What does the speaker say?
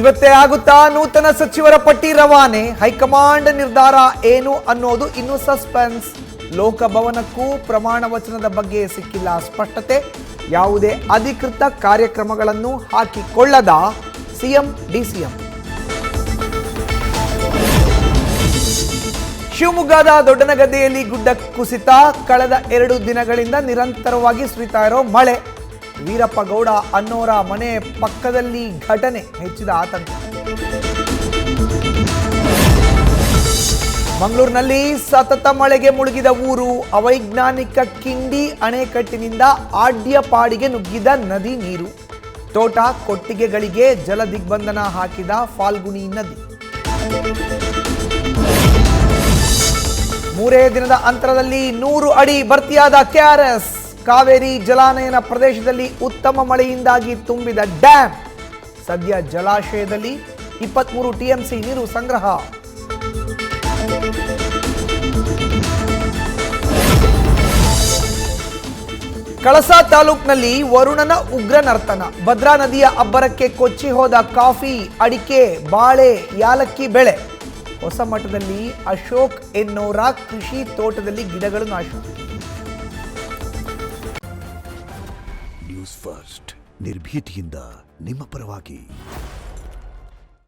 ಇವತ್ತೇ ಆಗುತ್ತಾ ನೂತನ ಸಚಿವರ ಪಟ್ಟಿ ರವಾನೆ? ಹೈಕಮಾಂಡ್ ನಿರ್ಧಾರ ಏನು ಅನ್ನೋದು ಇನ್ನೂ ಸಸ್ಪೆನ್ಸ್. ಲೋಕಭವನಕ್ಕೂ ಪ್ರಮಾಣ ವಚನದ ಬಗ್ಗೆ ಸಿಕ್ಕಿಲ್ಲ ಸ್ಪಷ್ಟತೆ. ಯಾವುದೇ ಅಧಿಕೃತ ಕಾರ್ಯಕ್ರಮಗಳನ್ನು ಹಾಕಿಕೊಳ್ಳದ ಸಿಎಂ ಡಿಸಿಎಂ. ಶಿವಮೊಗ್ಗದ ದೊಡ್ಡನಗದ್ದೆಯಲ್ಲಿ ಗುಡ್ಡ ಕುಸಿತ. ಕಳೆದ 2 ದಿನಗಳಿಂದ ನಿರಂತರವಾಗಿ ಸುರಿತಾ ಇರೋ ಮಳೆ. ವೀರಪ್ಪ ಗೌಡ ಅನ್ನೋರ ಮನೆ ಪಕ್ಕದಲ್ಲಿ ಘಟನೆ ಹೆಚ್ಚಿದ ಆತಂಕ. ಮಂಗಳೂರಿನಲ್ಲಿ ಸತತ ಮಳೆಗೆ ಮುಳುಗಿದ ಊರು. ಅವೈಜ್ಞಾನಿಕ ಕಿಂಡಿ ಅಣೆಕಟ್ಟಿನಿಂದ ಆಡ್ಯಪಾಡಿಗೆ ನುಗ್ಗಿದ ನದಿ ನೀರು. ತೋಟ ಕೊಟ್ಟಿಗೆಗಳಿಗೆ ಜಲ ದಿಗ್ಬಂಧನ ಹಾಕಿದ ಫಾಲ್ಗುಣಿ ನದಿ. 3 ದಿನದ ಅಂತರದಲ್ಲಿ 100 ಅಡಿ ಭರ್ತಿಯಾದ ಕೆಆರ್ಎಸ್. ಕಾವೇರಿ ಜಲಾನಯನ ಪ್ರದೇಶದಲ್ಲಿ ಉತ್ತಮ ಮಳೆಯಿಂದಾಗಿ ತುಂಬಿದ ಡ್ಯಾಂ. ಸದ್ಯ ಜಲಾಶಯದಲ್ಲಿ 23 ಟಿಎಂಸಿ ನೀರು ಸಂಗ್ರಹ. ಕಳಸಾ ತಾಲೂಕಿನಲ್ಲಿ ವರುಣನ ಉಗ್ರ ನರ್ತನ. ಭದ್ರಾ ನದಿಯ ಅಬ್ಬರಕ್ಕೆ ಕೊಚ್ಚಿ ಹೋದ ಕಾಫಿ, ಅಡಿಕೆ, ಬಾಳೆ, ಯಾಲಕ್ಕಿ ಬೆಳೆ. ಹೊಸ ಮಠದಲ್ಲಿ ಅಶೋಕ್ ಎನ್ನೋರ ಕೃಷಿ ತೋಟದಲ್ಲಿ ಗಿಡಗಳು ನಾಶ. ನ್ಯೂಸ್ ಫಸ್ಟ್ ನಿರ್ಭೀತಿಯಿಂದ ನಿಮ್ಮ ಪರವಾಗಿ.